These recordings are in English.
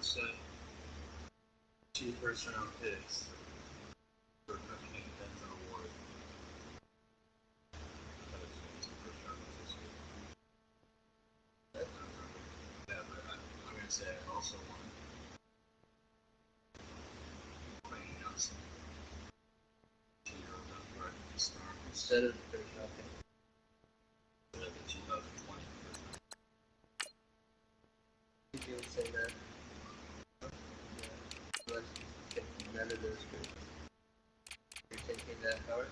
said 2 first-round picks for Cooking Denzel Ward. Yeah, but I'm going to say I also want Quentin Nelson. 2-year-old upright star instead of the first-round pick. Instead of the 2020 first-round pick. You would say that. Yeah. Let's pick none of those groups. You're taking that, Howard?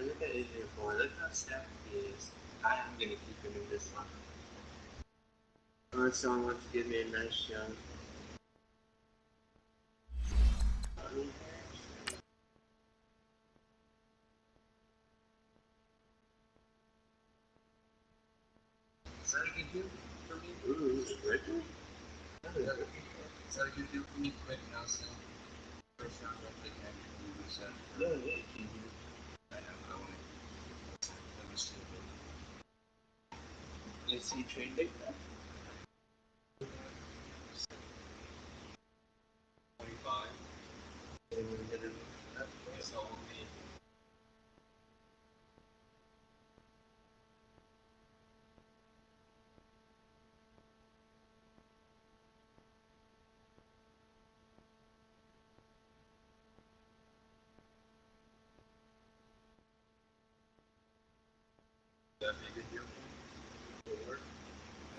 Look at Adrian Boy. Look how stacked he is. I am going to keep him in this one. Unless someone wants to give me a nice young. Is that a good deal for me? Ooh, is it Richard? Is that a good deal for me? Quentin Nelson. First round, I think I can do this after. No, yeah, you can. I know, I want to. That was too good. Is he trained like that? 25. They would have hit him. That's all we need.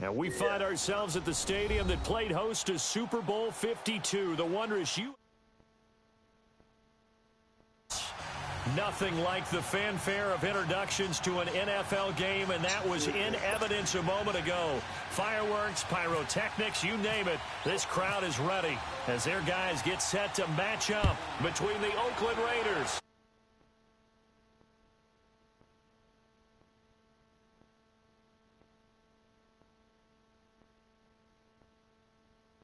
And we find ourselves at the stadium that played host to Super Bowl 52. The wondrous U. Nothing like the fanfare of introductions to an NFL game, and that was in evidence a moment ago. Fireworks, pyrotechnics, you name it. This crowd is ready as their guys get set to match up between the Oakland Raiders.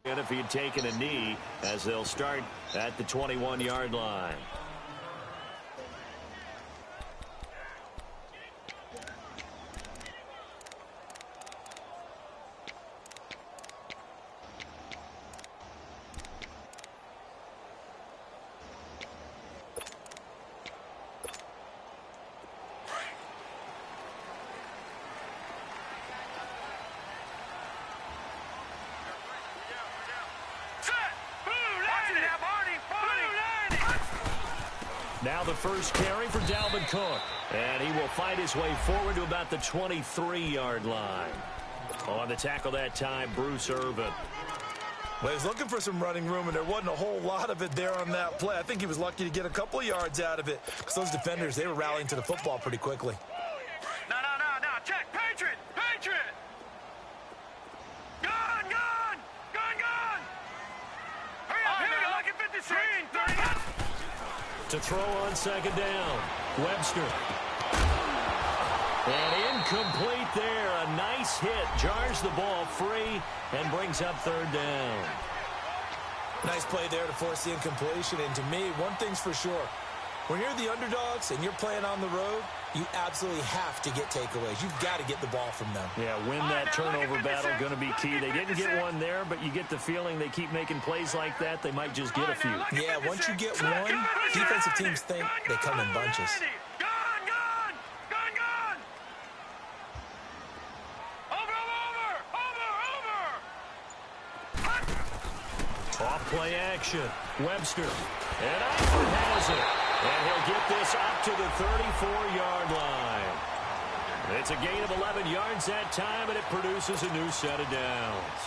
And if he had taken a knee, as they'll start at the 21-yard line. Now the first carry for Dalvin Cook. And he will fight his way forward to about the 23-yard line. On the tackle that time, Bruce Irvin. Well, he was looking for some running room, and there wasn't a whole lot of it there on that play. I think he was lucky to get a couple of yards out of it because those defenders, they were rallying to the football pretty quickly. No. Check. Patriot. Gone. Hurry up. Here we go. Look at 56. 30. To throw on second down, Webster. And incomplete there. A nice hit. Jars the ball free and brings up third down. Nice play there to force the incompletion. And to me, one thing's for sure. When you're the underdogs and you're playing on the road, you absolutely have to get takeaways. You've got to get the ball from them. Yeah, win that turnover battle, going to be key. They didn't get one there, but you get the feeling they keep making plays like that, they might just get a few. Yeah, once you get one, defensive teams think they come in bunches. Gone. Over. Off play action. Webster. And Eifert has it. And he'll get this up to the 34-yard line. It's a gain of 11 yards that time, and it produces a new set of downs.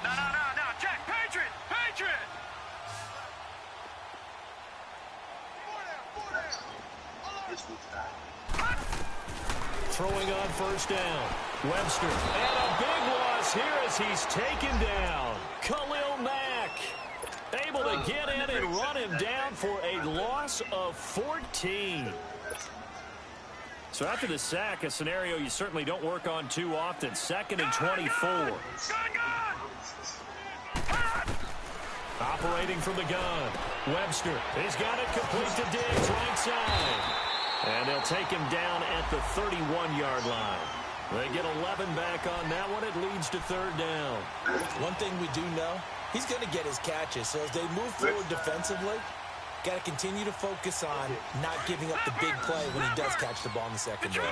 No. Check. Patriot. Throwing on first down. Webster. And a big loss here as he's taken down. Khalil Mack able able to get in and run him down for a loss of 14. So after the sack, a scenario you certainly don't work on too often. 2nd and 24. Operating from the gun. Webster. He's got it complete to Diggs, right side. And they'll take him down at the 31-yard line. They get 11 back on that one. It leads to 3rd down. One thing we do know, he's going to get his catches. So as they move forward defensively, got to continue to focus on not giving up the big play when he does catch the ball in the secondary.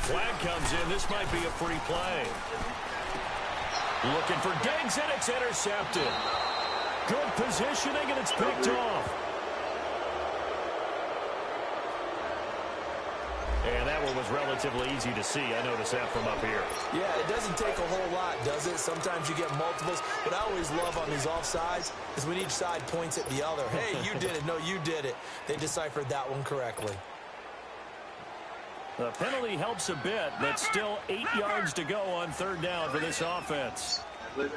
Flag comes in. This might be a free play. Looking for Diggs, and it's intercepted. Good positioning, and it's picked off. And that one was relatively easy to see. I noticed that from up here. Yeah, it doesn't take a whole lot, does it? Sometimes you get multiples. What I always love on these offsides is when each side points at the other. Hey, you did it. No, you did it. They deciphered that one correctly. The penalty helps a bit, but still 8 yards to go on 3rd down for this offense. Gun!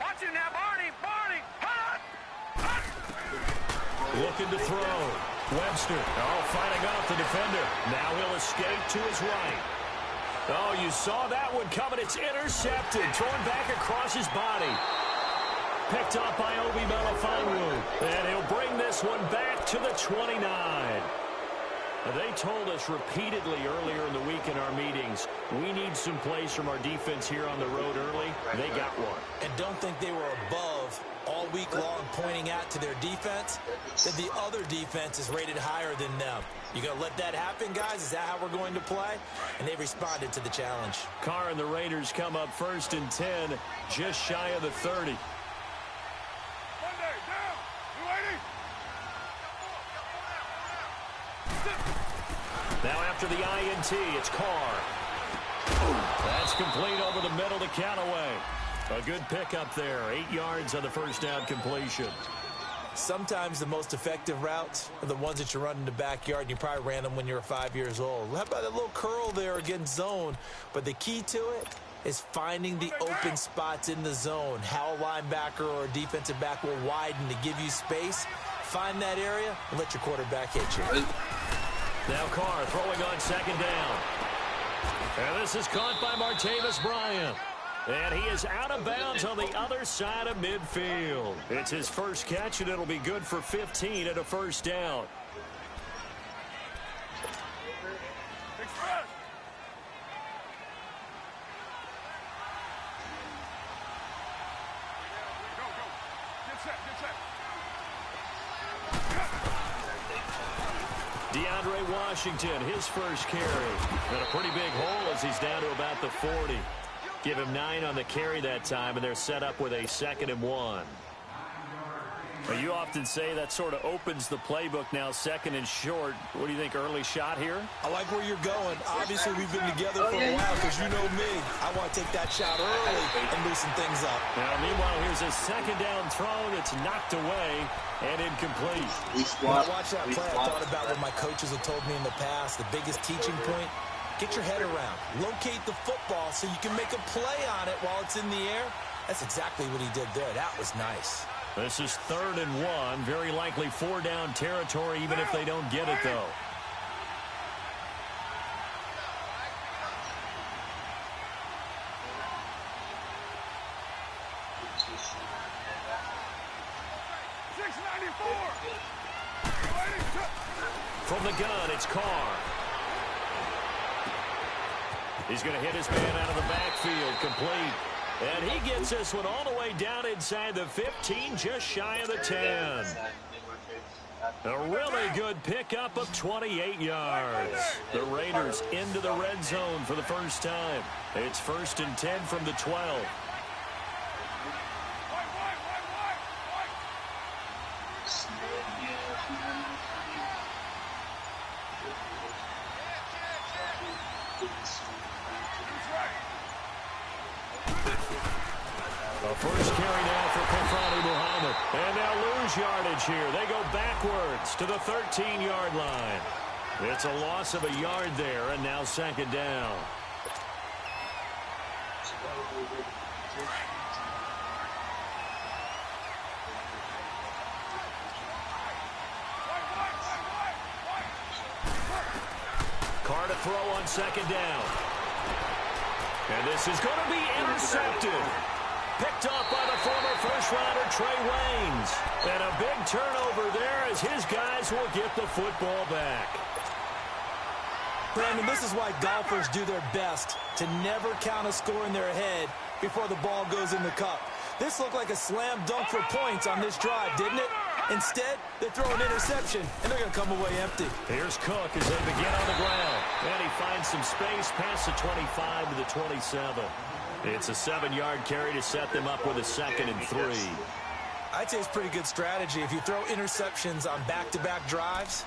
Watch him now, Barney! Hot! Looking to throw. Webster, fighting off the defender. Now he'll escape to his right. Oh, you saw that one coming. It's intercepted. Torn back across his body. Picked up by Obi Melifonwu. And he'll bring this one back to the 29. They told us repeatedly earlier in the week in our meetings, we need some plays from our defense here on the road early. They got one. And don't think they were above all week long pointing out to their defense that the other defense is rated higher than them. You going to let that happen, guys? Is that how we're going to play? And they responded to the challenge. Carr and the Raiders come up 1st and 10, just shy of the 30. Now after the INT, it's Carr. That's complete over the middle to Callaway. A good pickup there. 8 yards on the 1st down completion. Sometimes the most effective routes are the ones that you run in the backyard, and you probably ran them when you were 5 years old. How about that little curl there against zone? But the key to it is finding the open spots in the zone. How a linebacker or a defensive back will widen to give you space. Find that area and let your quarterback hit you. Now Carr throwing on 2nd down. And this is caught by Martavis Bryant. And he is out of bounds on the other side of midfield. It's his first catch, and it'll be good for 15 at a 1st down. DeAndre Washington, his first carry. And a pretty big hole as he's down to about the 40. Give him 9 on the carry that time, and they're set up with a 2nd and 1. Well, you often say that sort of opens the playbook now, 2nd and short. What do you think, early shot here? I like where you're going. Obviously, we've been together for a while because you know me. I want to take that shot early and loosen things up. Now, meanwhile, here's a 2nd down throw that's knocked away and incomplete. When I watched that play, I thought about what my coaches have told me in the past. The biggest teaching point, get your head around. Locate the football so you can make a play on it while it's in the air. That's exactly what he did there. That was nice. This is 3rd and 1. Very likely 4-down territory, even if they don't get it, though. From the gun, it's Carr. He's going to hit his man out of the backfield, complete. And he gets this one all the way down inside the 15, just shy of the 10. A really good pickup of 28 yards. The Raiders into the red zone for the first time. It's 1st and 10 from the 12. A first carry now for Kofrani Muhammad. And they'll lose yardage here. They go backwards to the 13-yard line. It's a loss of a yard there, and now second down. Carr to throw on second down. And this is going to be intercepted. Picked off by the former first-rounder Trey Waynes. And a big turnover there as his guys will get the football back. Brandon, this is why golfers do their best to never count a score in their head before the ball goes in the cup. This looked like a slam dunk for points on this drive, didn't it? Instead, they throw an interception, and they're going to come away empty. Here's Cook as they begin on the ground. And he finds some space past the 25 to the 27. It's a 7-yard carry to set them up with a 2nd and 3. I'd say it's pretty good strategy. If you throw interceptions on back-to-back drives,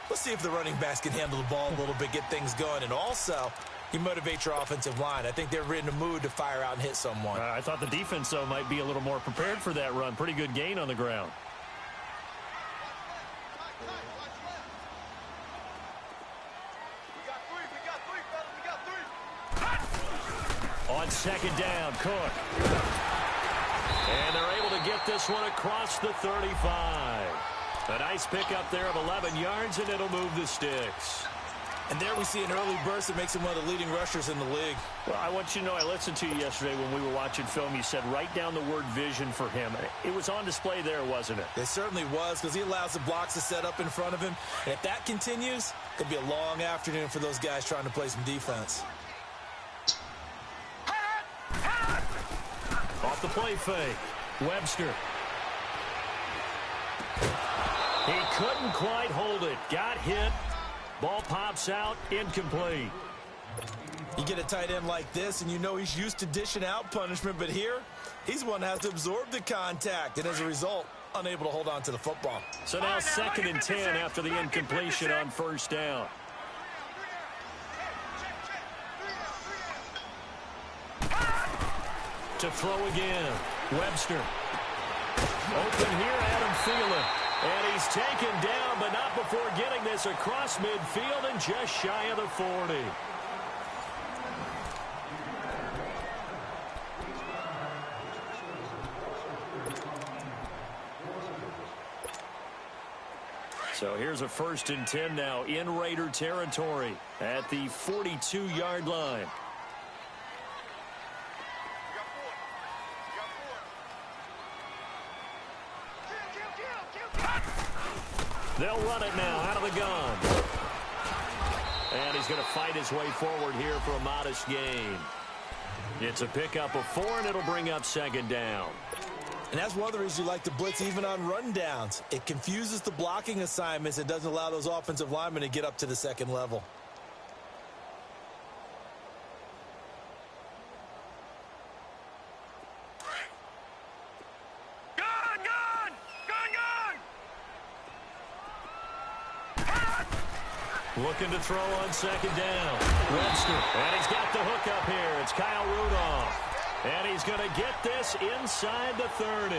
let's see if the running backs can handle the ball a little bit, get things going. And also, you motivate your offensive line. I think they're in a mood to fire out and hit someone. I thought the defense, though, might be a little more prepared for that run. Pretty good gain on the ground. On second down, Cook. And they're able to get this one across the 35. A nice pickup there of 11 yards, and it'll move the sticks. And there we see an early burst that makes him one of the leading rushers in the league. Well, I want you to know, I listened to you yesterday when we were watching film. You said write down the word vision for him. It was on display there, wasn't it? It certainly was, because he allows the blocks to set up in front of him. And if that continues, it could be a long afternoon for those guys trying to play some defense. Off the play fake. Webster. He couldn't quite hold it. Got hit. Ball pops out. Incomplete. You get a tight end like this, and you know he's used to dishing out punishment, but here, he's the one that has to absorb the contact, and as a result, unable to hold on to the football. So now 2nd and 10 after the incompletion on first down. To throw again. Webster. Open here, Adam Thielen. And he's taken down, but not before getting this across midfield and just shy of the 40. So here's a 1st and 10 now in Raider territory at the 42-yard line. They'll run it now out of the gun. And he's going to fight his way forward here for a modest gain. It's a pickup of 4, and it'll bring up 2nd down. And that's one of the reasons you like to blitz even on rundowns. It confuses the blocking assignments and doesn't allow those offensive linemen to get up to the 2nd level. Looking to throw on 2nd down. Webster. And he's got the hook up here. It's Kyle Rudolph. And he's going to get this inside the 30.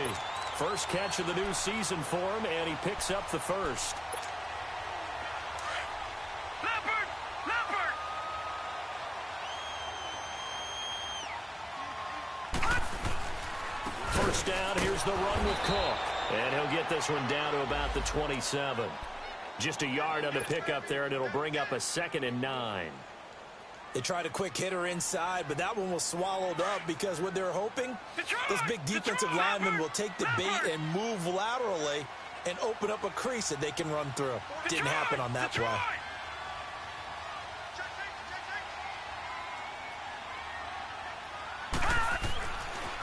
First catch of the new season for him, and he picks up the first. First down, here's the run with Cook. And he'll get this one down to about the 27. Just a yard on the pickup there, and it'll bring up a 2nd and 9. They tried a quick hitter inside, but that one was swallowed up because what they're hoping, this big defensive lineman will take the bait and move laterally and open up a crease that they can run through. Didn't happen on that play.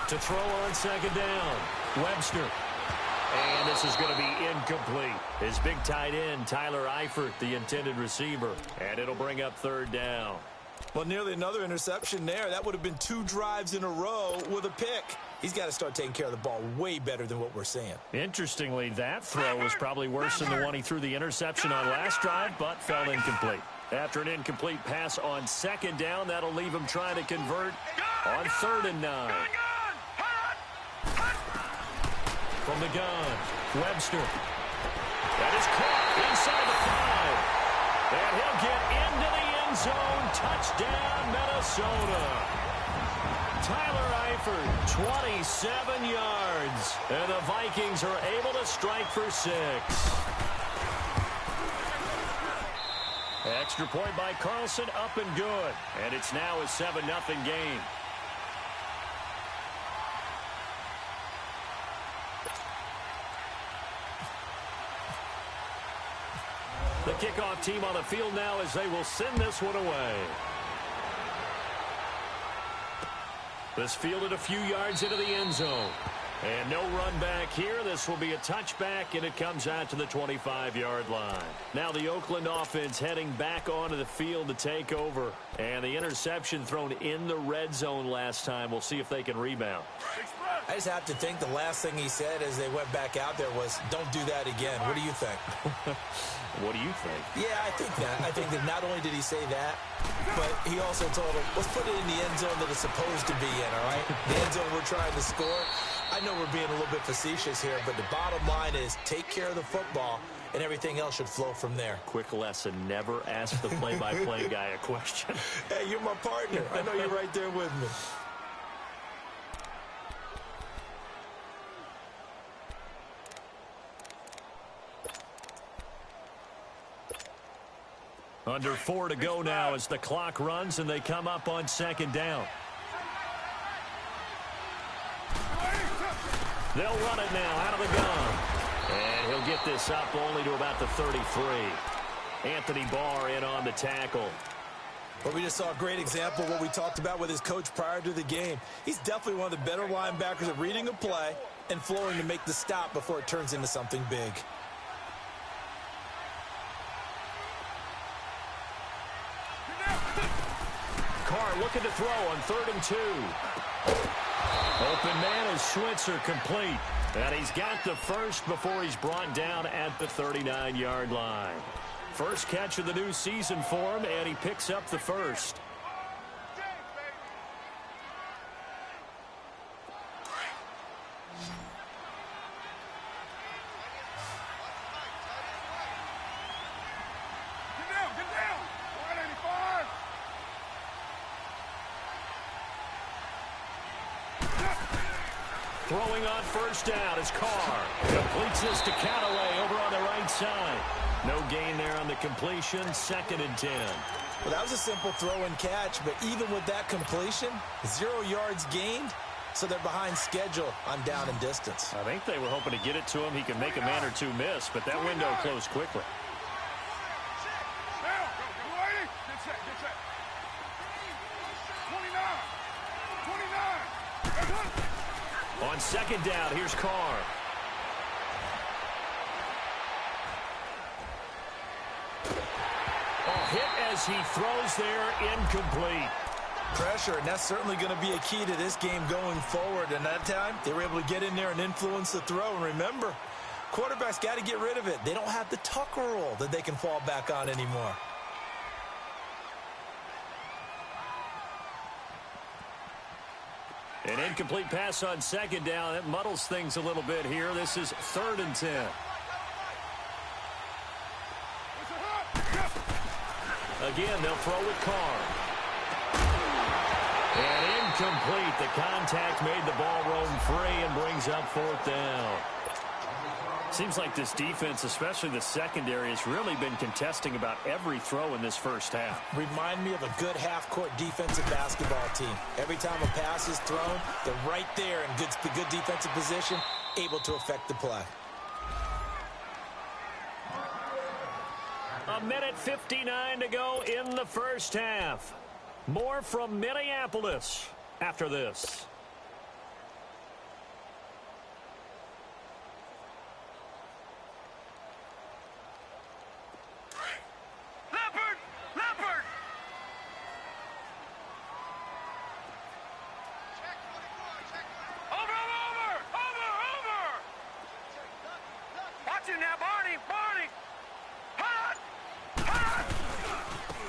To throw on 2nd down, Webster. And this is going to be incomplete. His big tight end, Tyler Eifert, the intended receiver. And it'll bring up 3rd down. Well, nearly another interception there. That would have been 2 drives in a row with a pick. He's got to start taking care of the ball way better than what we're seeing. Interestingly, that throw was probably worse than the one he threw the interception on last drive, but fell incomplete. After an incomplete pass on 2nd down, that'll leave him trying to convert on 3rd and 9. from the gun. Webster. That is caught inside the 5. And he'll get into the end zone. Touchdown, Minnesota. Tyler Eifert, 27 yards. And the Vikings are able to strike for 6. Extra point by Carlson, up and good. And it's now a 7-0 game. The kickoff team on the field now as they will send this one away. This fielded a few yards into the end zone. And no run back here. This will be a touchback, and it comes out to the 25-yard line. Now the Oakland offense heading back onto the field to take over. And the interception thrown in the red zone last time. We'll see if they can rebound. I just have to think the last thing he said as they went back out there was, don't do that again. What do you think? What do you think? Yeah, I think that. I think that not only did he say that, but he also told him, let's put it in the end zone that it's supposed to be in, all right? The end zone we're trying to score. I know we're being a little bit facetious here, but the bottom line is take care of the football, and everything else should flow from there. Quick lesson, never ask the play-by-play guy a question. Hey, you're my partner. I know you're right there with me. Under 4 to go now as the clock runs and they come up on second down. They'll run it now out of the gun. And he'll get this up only to about the 33. Anthony Barr in on the tackle. Well, we just saw a great example of what we talked about with his coach prior to the game. He's definitely one of the better linebackers at reading a play and flowing to make the stop before it turns into something big. Carr looking to throw on 3rd and 2. Open man is Switzer, complete. And he's got the first before he's brought down at the 39-yard line. First catch of the new season for him, and he picks up the first. Throwing on first down is Carr. Completes this to Callaway over on the right side. No gain there on the completion. 2nd and 10. Well, that was a simple throw and catch, but even with that completion, 0 yards gained, so they're behind schedule on down and distance. I think they were hoping to get it to him. He could make a man or two miss, but that window closed quickly. On second down, here's Carr. Hit as he throws there, incomplete. Pressure, and that's certainly going to be a key to this game going forward. And that time, they were able to get in there and influence the throw. And remember, quarterbacks got to get rid of it. They don't have the tuck rule that they can fall back on anymore. An incomplete pass on second down. It muddles things a little bit here. This is 3rd and 10. Again, they'll throw with Carr. And incomplete. The contact made the ball roam free and brings up 4th down. Seems like this defense, especially the secondary, has really been contesting about every throw in this first half. Remind me of a good half-court defensive basketball team. Every time a pass is thrown, they're right there in good defensive position, able to affect the play. A minute 59 to go in the first half. More from Minneapolis after this.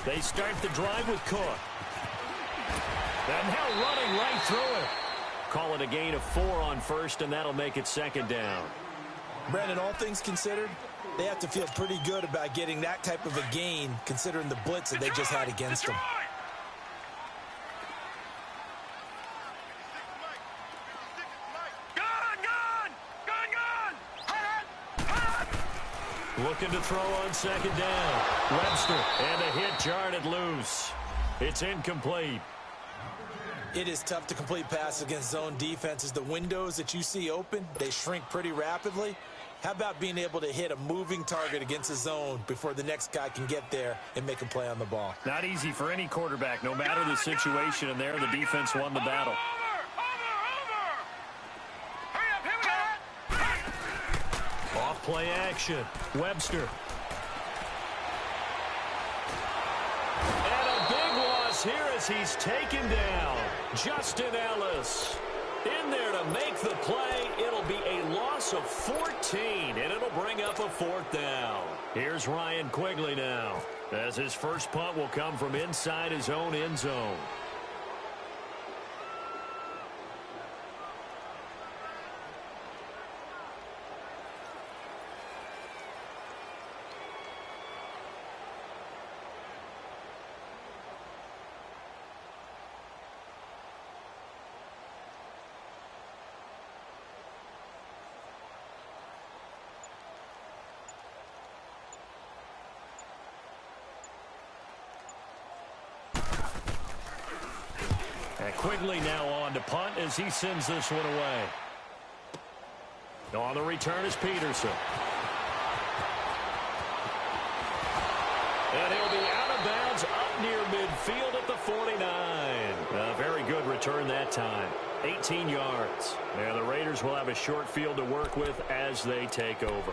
They start the drive with Cook. And now running right through it. Call it a gain of 4 on first, and that'll make it 2nd down. Brandon, all things considered, they have to feel pretty good about getting that type of a gain considering the blitz that they just had against them. Looking to throw on second down. Webster, and a hit jarred it loose. It's incomplete. It is tough to complete passes against zone defenses. The windows that you see open, they shrink pretty rapidly. How about being able to hit a moving target against a zone before the next guy can get there and make a play on the ball? Not easy for any quarterback, no matter the situation, and there the defense won the battle. Off play action. Webster. And a big loss here as he's taken down. Justin Ellis in there to make the play. It'll be a loss of 14, and it'll bring up a fourth down. Here's Ryan Quigley now, as his first punt will come from inside his own end zone. Quigley now on to punt as he sends this one away. On the return is Peterson. And he'll be out of bounds up near midfield at the 49. A very good return that time. 18 yards. And the Raiders will have a short field to work with as they take over.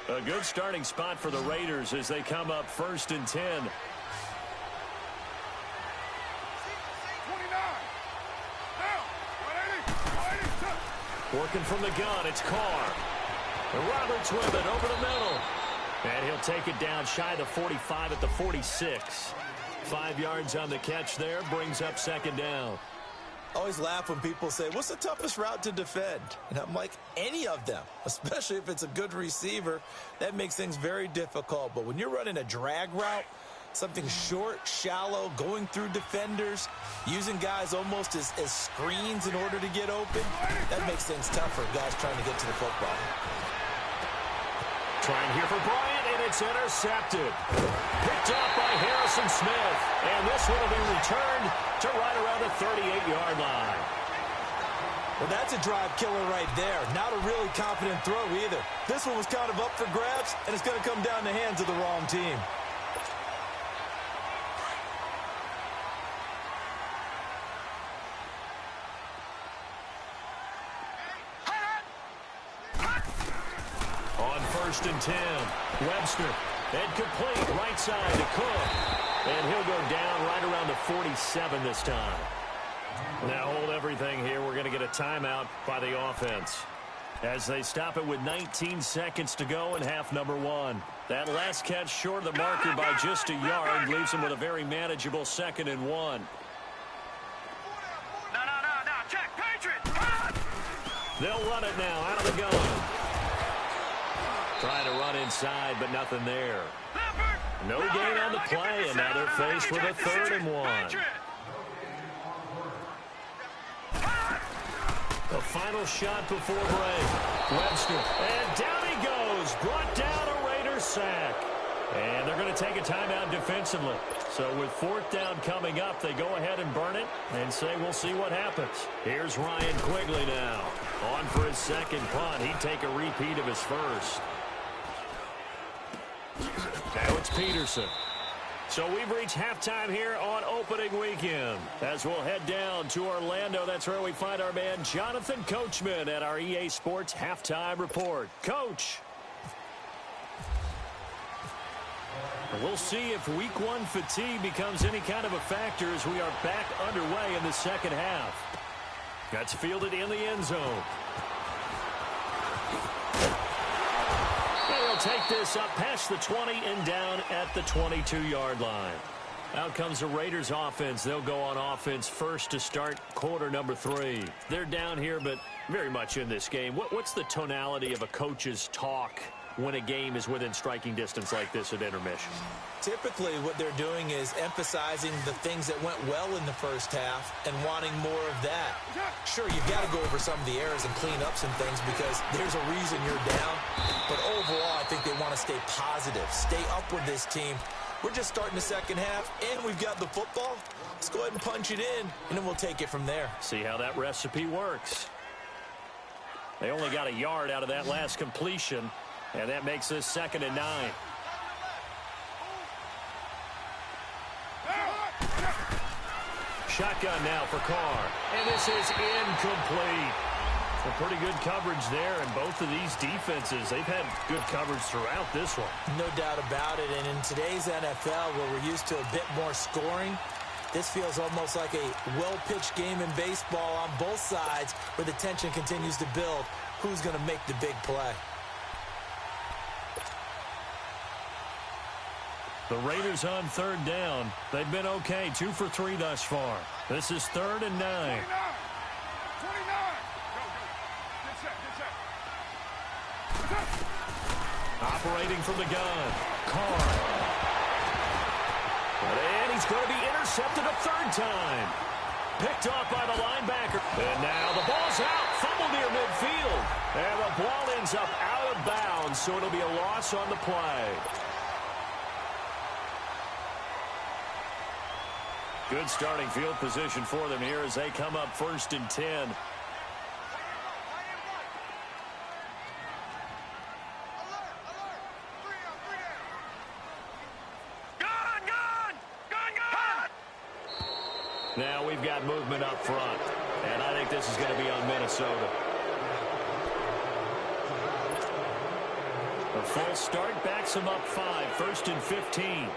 A good starting spot for the Raiders as they come up 1st and 10. 29. Now, 180. Working from the gun, it's Carr. And Roberts with it over the middle. And he'll take it down shy of the 45 at the 46. 5 yards on the catch there, brings up second down. Always laugh when people say, what's the toughest route to defend? And I'm like, any of them, especially if it's a good receiver. That makes things very difficult. But when you're running a drag route, something short, shallow, going through defenders, using guys almost as screens in order to get open, that makes things tough for guys trying to get to the football. Trying here for Bryant, and it's intercepted. Picked up by Harrison Smith. And this one will be returned to right around the 38-yard line. Well, that's a drive killer right there. Not a really confident throw either. This one was kind of up for grabs, and it's going to come down the hands of the wrong team. On 1st and 10, Webster. And complete right side to Cook. And he'll go down right around the 47 this time. Now hold everything here. We're going to get a timeout by the offense as they stop it with 19 seconds to go in half number 1. That last catch short of the marker by just a yard leaves them with a very manageable 2nd and 1. No. Check, Patriots. They'll run it now out of the gun. Trying to run inside, but nothing there. No gain on the play, and now they're faced with a 3rd and 1. The final shot before break. Webster, and down he goes. Brought down a Raiders sack. And they're going to take a timeout defensively. So with 4th down coming up, they go ahead and burn it and say we'll see what happens. Here's Ryan Quigley now. On for his 2nd punt. He'd take a repeat of his 1st. Now it's Peterson. So we've reached halftime here on opening weekend. As we'll head down to Orlando, that's where we find our man Jonathan Coachman at our EA Sports Halftime Report. Coach. We'll see if week 1 fatigue becomes any kind of a factor as we are back underway in the second half. That's fielded in the end zone. Take this up past the 20 and down at the 22-yard line. Out comes the Raiders offense. They'll go on offense first to start quarter number 3. They're down here, but very much in this game. What's the tonality of a coach's talk when a game is within striking distance like this at intermission? Typically, what they're doing is emphasizing the things that went well in the first half and wanting more of that. Sure, you've got to go over some of the errors and clean up some things because there's a reason you're down. But overall, I think they want to stay positive, stay up with this team. We're just starting the second half, and we've got the football. Let's go ahead and punch it in, and then we'll take it from there. See how that recipe works. They only got a yard out of that last completion, and that makes this 2nd and 9. Shotgun now for Carr, and this is incomplete. Some pretty good coverage there, and both of these defenses, they've had good coverage throughout this one. No doubt about it, and in today's NFL, where we're used to a bit more scoring, this feels almost like a well-pitched game in baseball on both sides where the tension continues to build. Who's going to make the big play? The Raiders on 3rd down. They've been okay, 2 for 3 thus far. This is 3rd and 9. Operating from the gun, Carr. And he's going to be intercepted a 3rd time. Picked off by the linebacker. And now the ball's out. Fumble near midfield. And the ball ends up out of bounds, so it'll be a loss on the play. Good starting field position for them here as they come up 1st and 10. Now we've got movement up front, and I think this is going to be on Minnesota. A false start backs them up 5, 1st and 15.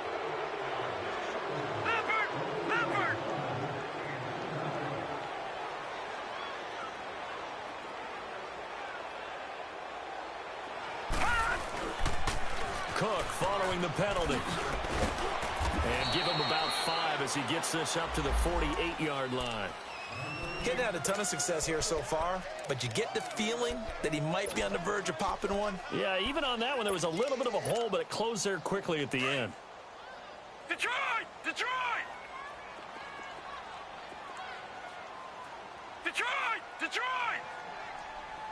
Cook following the penalty. And give him about 5 as he gets this up to the 48-yard line. Getting had a ton of success here so far, but you get the feeling that he might be on the verge of popping one. Yeah, even on that one, there was a little bit of a hole, but it closed there quickly at the end. Detroit! Detroit! Detroit! Detroit!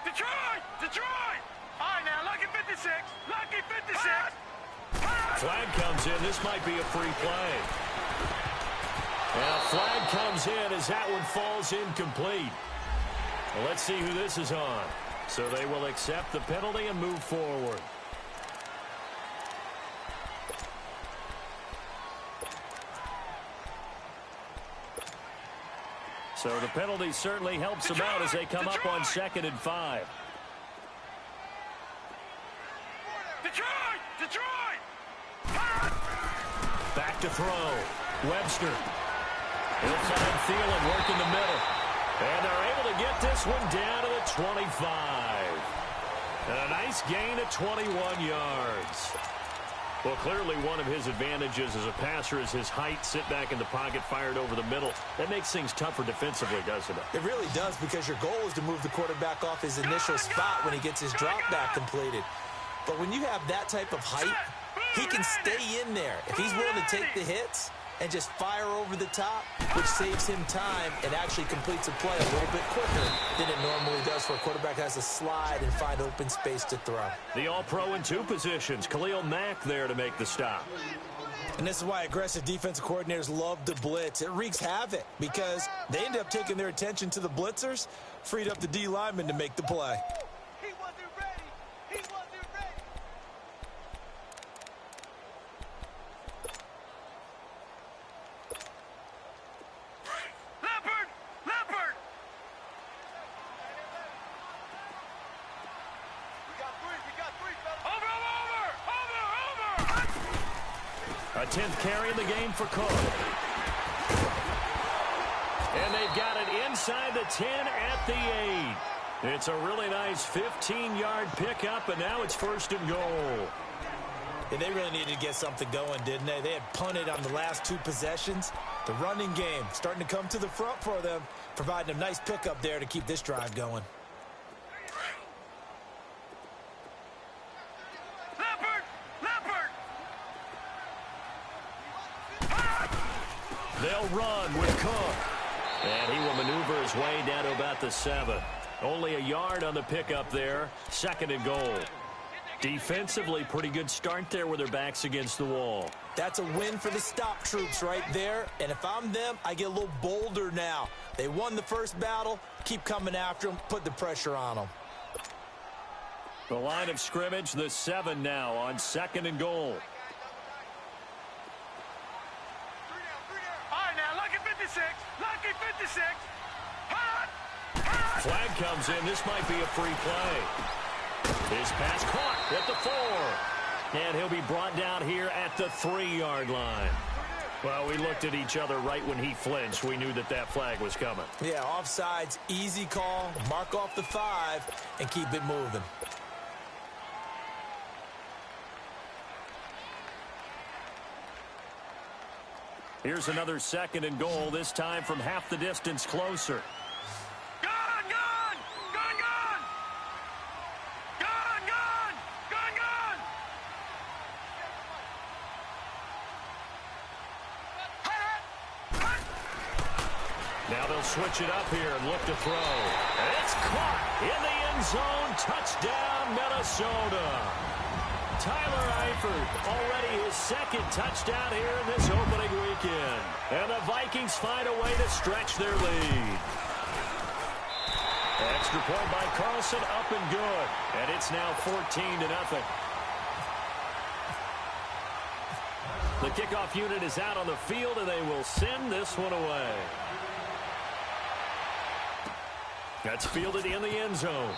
Detroit! Detroit! All right, now, lucky 56. Lucky 56. Flag comes in. This might be a free play. And a flag comes in as that one falls incomplete. Well, let's see who this is on. So they will accept the penalty and move forward. So the penalty certainly helps them out as they come up on 2nd and 5. Detroit! Detroit! Back to throw. Webster. He'll find Thielen working the middle. And they're able to get this one down to the 25. And a nice gain of 21 yards. Well, clearly one of his advantages as a passer is his height. Sit back in the pocket, fired over the middle. That makes things tougher defensively, doesn't it? It really does, because your goal is to move the quarterback off his initial spot when he gets his drop back completed. But when you have that type of height, he can stay in there. If he's willing to take the hits and just fire over the top, which saves him time and actually completes a play a little bit quicker than it normally does for a quarterback who has to slide and find open space to throw. The all-pro in 2 positions. Khalil Mack there to make the stop. And this is why aggressive defensive coordinators love to blitz. It wreaks havoc because they end up taking their attention to the blitzers, freed up the D lineman to make the play. He wasn't ready. He wasn't ready. Leopard! Leopard! We got three, fellas. Over! A 10th carry in the game for Cook. And they've got it inside the 10 at the 8. It's a really nice 15-yard pickup, and now it's 1st and goal. Yeah, they really needed to get something going, didn't they? They had punted on the last 2 possessions. The running game starting to come to the front for them, providing a nice pickup there to keep this drive going. They'll run with Cook. And he will maneuver his way down to about the 7. Only a yard on the pickup there. 2nd and goal. Defensively, pretty good start there with their backs against the wall. That's a win for the stop troops right there. And if I'm them, I get a little bolder now. They won the first battle. Keep coming after them. Put the pressure on them. The line of scrimmage, the 7 now on 2nd and goal. Lucky 56. Flag comes in. This might be a free play. His pass caught at the 4. And he'll be brought down here at the 3-yard line. Well, we looked at each other right when he flinched. We knew that that flag was coming. Yeah, offsides, easy call. Mark off the 5 and keep it moving. Here's another 2nd and goal, this time from half the distance closer. Gone! Now they'll switch it up here and look to throw. And it's caught in the end zone. Touchdown, Minnesota. Tyler Eifert, already his 2nd touchdown here in this opening weekend. And the Vikings find a way to stretch their lead. Extra point by Carlson, up and good. And it's now 14-0. The kickoff unit is out on the field, and they will send this one away. That's fielded in the end zone.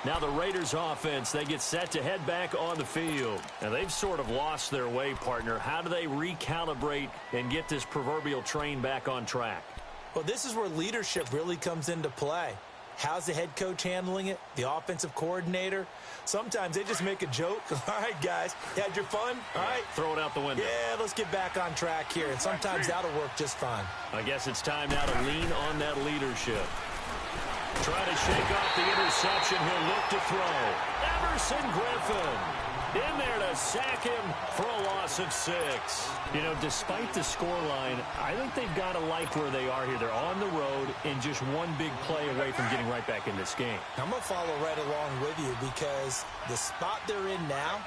Now the Raiders offense, they get set to head back on the field. And they've sort of lost their way, partner. How do they recalibrate and get this proverbial train back on track? Well, this is where leadership really comes into play. How's the head coach handling it? The offensive coordinator? Sometimes they just make a joke. All right, guys, you had your fun? All right. Throw it out the window. Yeah, let's get back on track here. And sometimes that'll work just fine. I guess it's time now to lean on that leadership. Trying to shake off the interception. He'll look to throw. Everson Griffin in there to sack him for a loss of 6. You know, despite the scoreline, I think they've got to like where they are here. They're on the road and just one big play away from getting right back in this game. I'm going to follow right along with you because the spot they're in now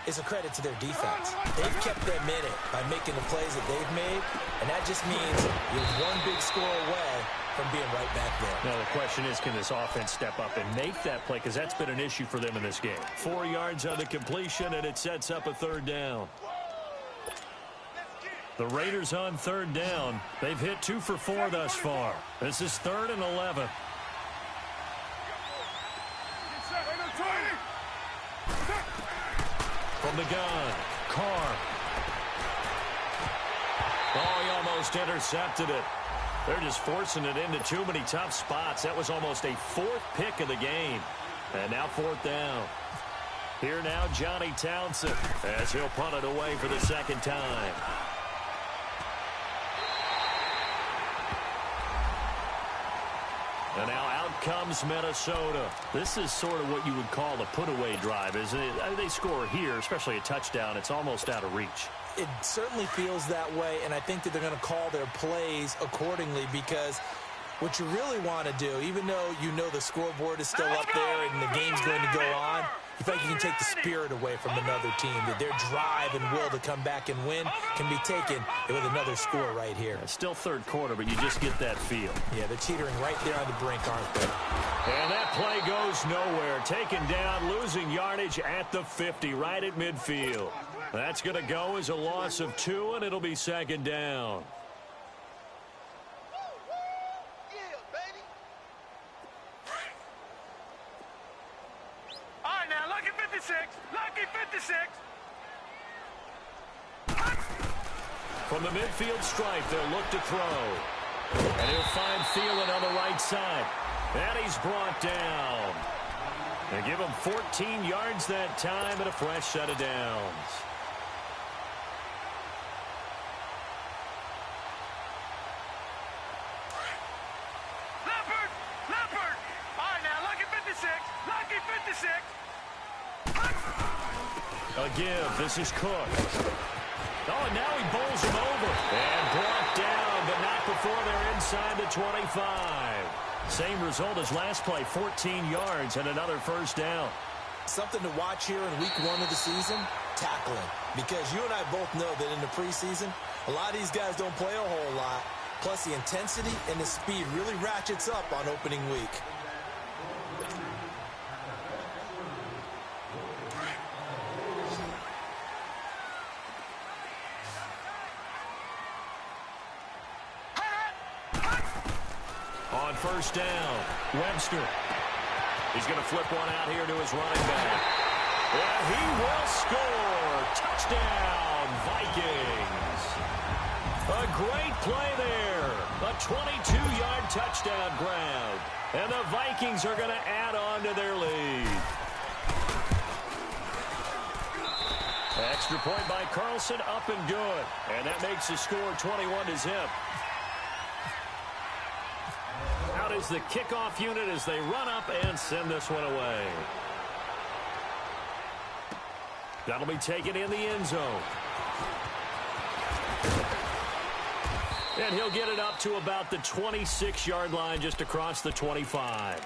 is a credit to their defense. They've kept them in it by making the plays that they've made, and that just means you're one big score away from being right back there. Now the question is, can this offense step up and make that play? Because that's been an issue for them in this game. 4 yards on the completion, and it sets up a 3rd down. The Raiders on 3rd down. They've hit 2 for 4 thus far. This is 3rd and 11. From the gun, Carr. Oh, he almost intercepted it. They're just forcing it into too many tough spots. That was almost a 4th pick of the game. And now 4th down. Here now, Johnny Townsend, as he'll punt it away for the 2nd time. And now out comes Minnesota. This is sort of what you would call a put-away drive, isn't it? They score here, especially a touchdown. It's almost out of reach. It certainly feels that way, and I think that they're going to call their plays accordingly because what you really want to do, even though you know the scoreboard is still up there and the game's going to go on, you feel like you can take the spirit away from another team, that their drive and will to come back and win can be taken with another score right here. It's still 3rd quarter, but you just get that feel. Yeah, they're teetering right there on the brink, aren't they? And that play goes nowhere. Taken down, losing yardage at the 50, right at midfield. That's going to go as a loss of 2, and it'll be 2nd down. All right, now, lucky 56. Lucky 56. From the midfield stripe, they'll look to throw. And he'll find Thielen on the right side. And he's brought down. They give him 14 yards that time and a fresh set of downs. Leopard! All right, now, lucky 56. Lucky 56. A give. This is Cook. Oh, and now he bowls him over. And brought down, but not before they're inside the 25. Same result as last play, 14 yards and another first down. Something to watch here in week 1 of the season, tackling. Because you and I both know that in the preseason, a lot of these guys don't play a whole lot. Plus, the intensity and the speed really ratchets up on opening week. On first down, Webster. He's going to flip one out here to his running back. And he will score. Touchdown, Vikings. A great play there. A 22-yard touchdown grab. And the Vikings are going to add on to their lead. Extra point by Carlson, up and good. And that makes the score 21-0. Out is the kickoff unit as they run up and send this one away. That'll be taken in the end zone. And he'll get it up to about the 26-yard line just across the 25.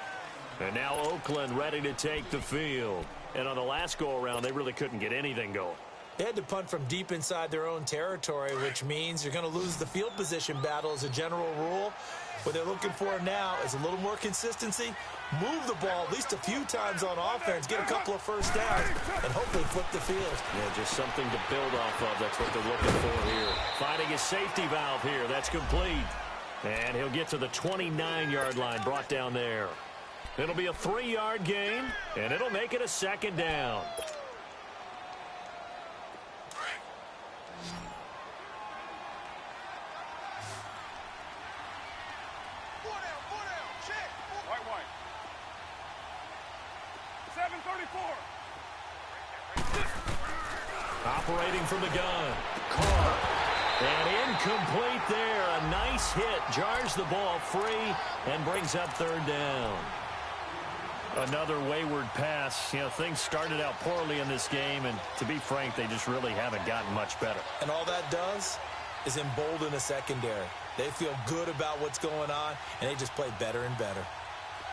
And now Oakland ready to take the field. And on the last go-around, they really couldn't get anything going. They had to punt from deep inside their own territory, which means you're going to lose the field position battle as a general rule. What they're looking for now is a little more consistency, move the ball at least a few times on offense, get a couple of first downs, and hopefully flip the field. Yeah, just something to build off of. That's what they're looking for here. Finding his safety valve here. That's complete. And he'll get to the 29-yard line, brought down there. It'll be a 3-yard gain, and it'll make it a second down. Operating from the gun, Carr. And incomplete there. A nice hit. Jars the ball free and brings up third down. Another wayward pass. You know, things started out poorly in this game, and to be frank, they just really haven't gotten much better. And all that does is embolden a secondary. They feel good about what's going on, and they just play better and better.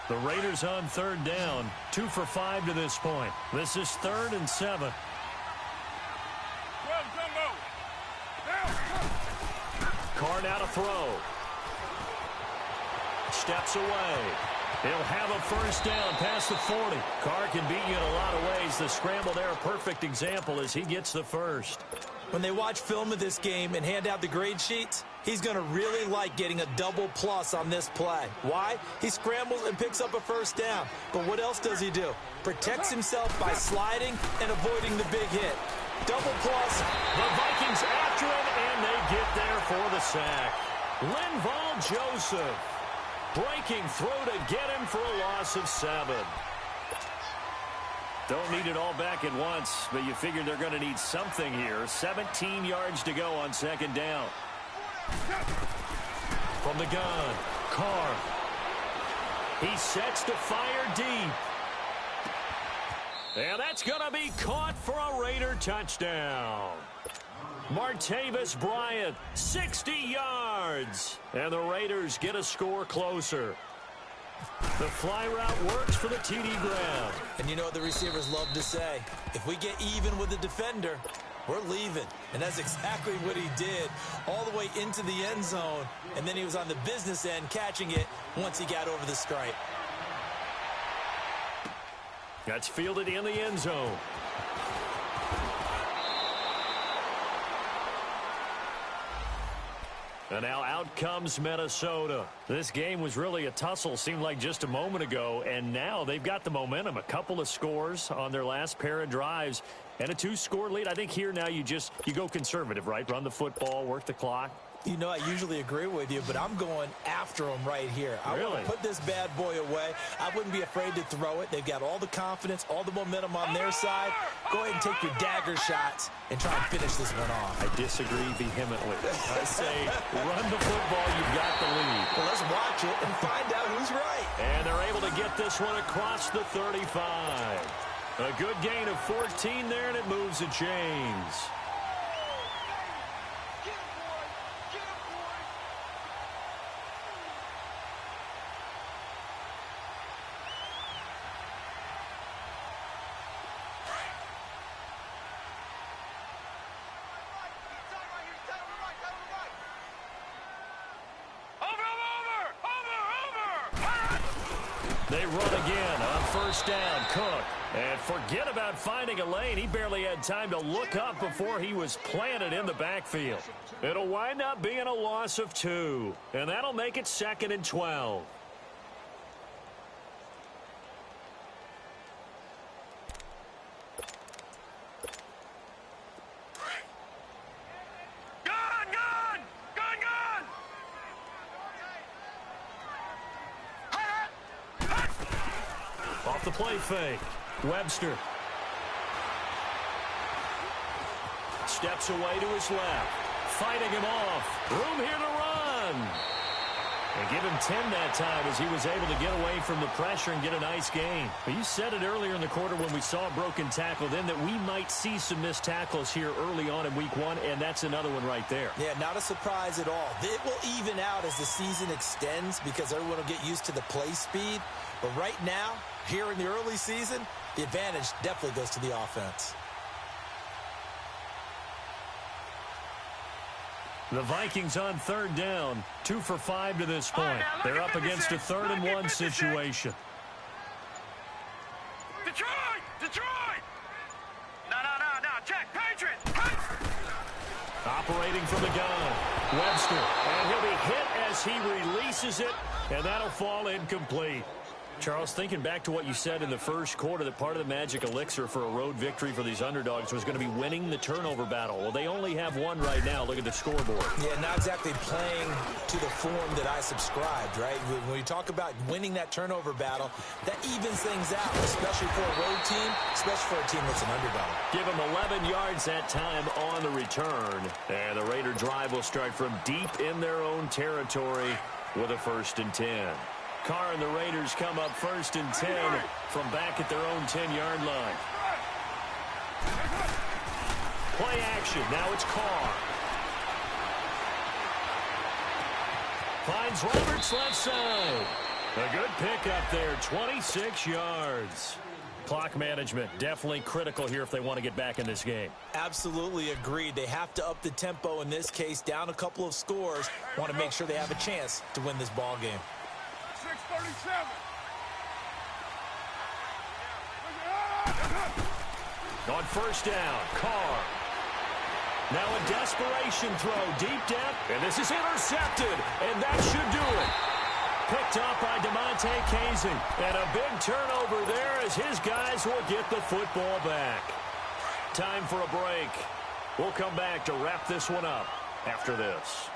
The Raiders on third down, 2 for 5 to this point. This is 3rd and 7. Carr now to throw. Steps away. He'll have a first down past the 40. Carr can beat you in a lot of ways. The scramble there, a perfect example as he gets the first. When they watch film of this game and hand out the grade sheets, he's going to really like getting a double plus on this play. Why? He scrambles and picks up a first down. But what else does he do? Protects himself by sliding and avoiding the big hit. Double plus. The Vikings after him, and they get there for the sack. Linval Joseph breaking through to get him for a loss of 7. Don't need it all back at once, but you figure they're going to need something here. 17 yards to go on second down. From the gun, Carr. He sets to fire deep. And that's going to be caught for a Raider touchdown. Martavis Bryant, 60 yards. And the Raiders get a score closer. The fly route works for the TD grab. And you know what the receivers love to say? If we get even with the defender, we're leaving. And that's exactly what he did all the way into the end zone. And then he was on the business end catching it once he got over the stripe. That's fielded in the end zone. And now out comes Minnesota. This game was really a tussle, seemed like just a moment ago, and now they've got the momentum. A couple of scores on their last pair of drives and a 2-score lead. I think here now you go conservative, right? Run the football, work the clock. You know, I usually agree with you, but I'm going after him right here. I want to put this bad boy away. I wouldn't be afraid to throw it. They've got all the confidence, all the momentum on their side. Go ahead and take your dagger shots and try and finish this one off. I disagree vehemently. I say run the football. You've got the lead. Well, let's watch it and find out who's right. And they're able to get this one across the 35. A good gain of 14 there, and it moves the chains. They run again on first down. Cook. And forget about finding a lane. He barely had time to look up before he was planted in the backfield. It'll wind up being a loss of 2. And that'll make it 2nd and 12. Off the play fake. Webster. Steps away to his left. Fighting him off. Room here to run. And give him 10 that time as he was able to get away from the pressure and get a nice gain. But you said it earlier in the quarter when we saw a broken tackle then that we might see some missed tackles here early on in week 1, and that's another one right there. Yeah, not a surprise at all. It will even out as the season extends because everyone will get used to the play speed. But right now, here in the early season, the advantage definitely goes to the offense. The Vikings on 3rd down, 2 for 5 to this point. They're up against a 3rd and 1 situation. Detroit! Detroit! No, check, Patriots! Operating from the gun, Webster, and he'll be hit as he releases it, and that'll fall incomplete. Charles, thinking back to what you said in the first quarter, that part of the magic elixir for a road victory for these underdogs was going to be winning the turnover battle. Well, they only have one right now. Look at the scoreboard. Yeah, not exactly playing to the form that I subscribed, right? When you talk about winning that turnover battle, that evens things out, especially for a road team, especially for a team that's an underdog. Give them 11 yards that time on the return. And the Raider drive will start from deep in their own territory with a 1st and 10. Carr and the Raiders come up 1st and 10 from back at their own 10-yard line. Play action. Now it's Carr. Finds Roberts left side. A good pickup there, 26 yards. Clock management definitely critical here if they want to get back in this game. Absolutely agreed. They have to up the tempo in this case, down a couple of scores. Want to make sure they have a chance to win this ball game. 6:37. On 1st down, Carr. Now a desperation throw, deep depth, and this is intercepted, and that should do it. Picked up by DeMonte Casey, and a big turnover there as his guys will get the football back. Time for a break. We'll come back to wrap this one up after this.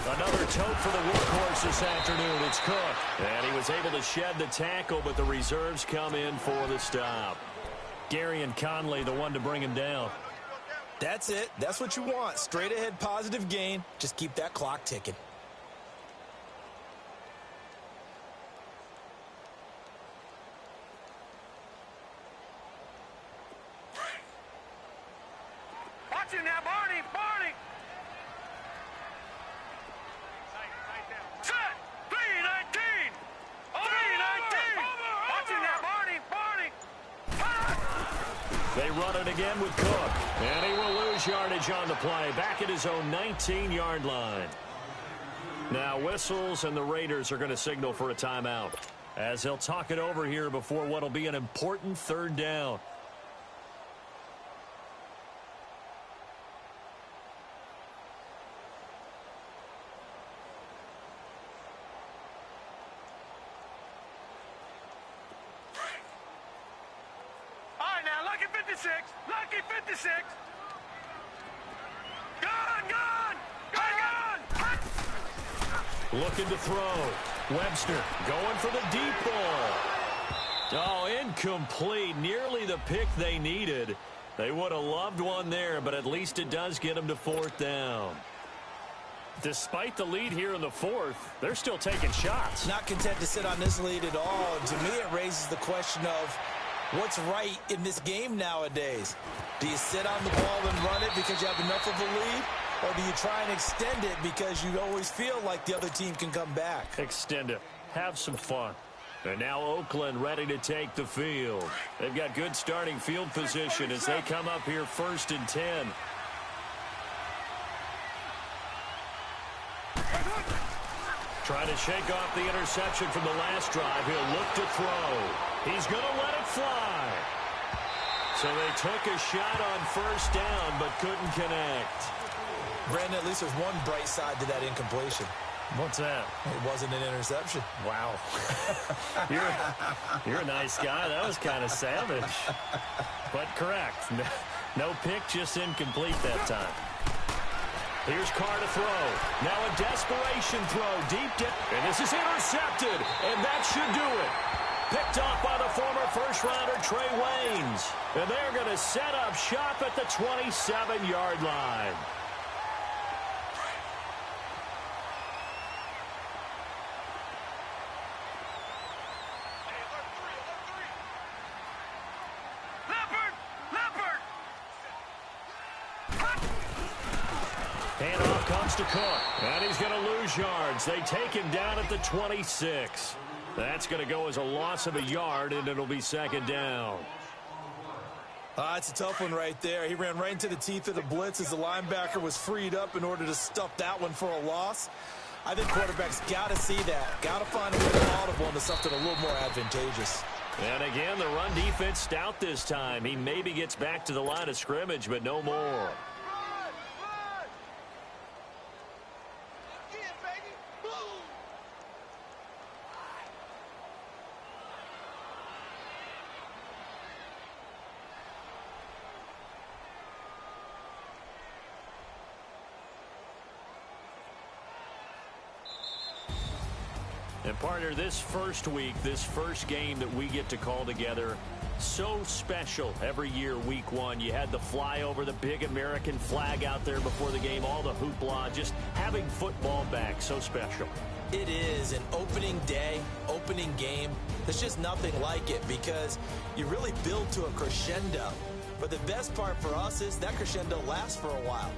Another tote for the workhorse this afternoon. It's Cook. And he was able to shed the tackle, but the reserves come in for the stop. Gary and Conley, the one to bring him down. That's it. That's what you want. Straight ahead positive gain. Just keep that clock ticking. Watch it now, Barney! Set! 3-19! 3-19! Watch it now, Barney! They run it again with Cook. And he will lose yardage on the play. Back at his own 19-yard line. Now whistles and the Raiders are going to signal for a timeout, as they'll talk it over here before what will be an important 3rd down. All right, now, lucky 56. Lucky 56. Looking to throw. Webster going for the deep ball. Oh, incomplete. Nearly the pick they needed. They would have loved one there, but at least it does get them to fourth down. Despite the lead here in the fourth, they're still taking shots. Not content to sit on this lead at all. And to me, it raises the question of what's right in this game nowadays. Do you sit on the ball and run it because you have enough of a lead? Or do you try and extend it because you always feel like the other team can come back? Extend it. Have some fun. And now Oakland ready to take the field. They've got good starting field position as they come up here 1st and 10. Trying to shake off the interception from the last drive. He'll look to throw. He's going to let it fly. So they took a shot on 1st down but couldn't connect. Brandon, at least there's one bright side to that incompletion. What's that? It wasn't an interception. Wow. You're a nice guy. That was kind of savage. But correct. No pick, just incomplete that time. Here's Carr to throw. Now a desperation throw. Deep dip. And this is intercepted. And that should do it. Picked off by the former first-rounder Trey Waynes. And they're going to set up shop at the 27-yard line. Handoff comes to Cook. And he's going to lose yards. They take him down at the 26. That's going to go as a loss of a yard, and it'll be 2nd down. It's a tough one right there. He ran right into the teeth of the blitz as the linebacker was freed up in order to stuff that one for a loss. I think quarterbacks got to see that. Got to find a way to audible into something a little more advantageous. And again, the run defense stout this time. He maybe gets back to the line of scrimmage, but no more. And partner, this first week, this first game that we get to call together, so special every year, week 1. You had the flyover, the big American flag out there before the game, all the hoopla, just having football back, so special. It is an opening day, opening game. There's just nothing like it because you really build to a crescendo. But the best part for us is that crescendo lasts for a while.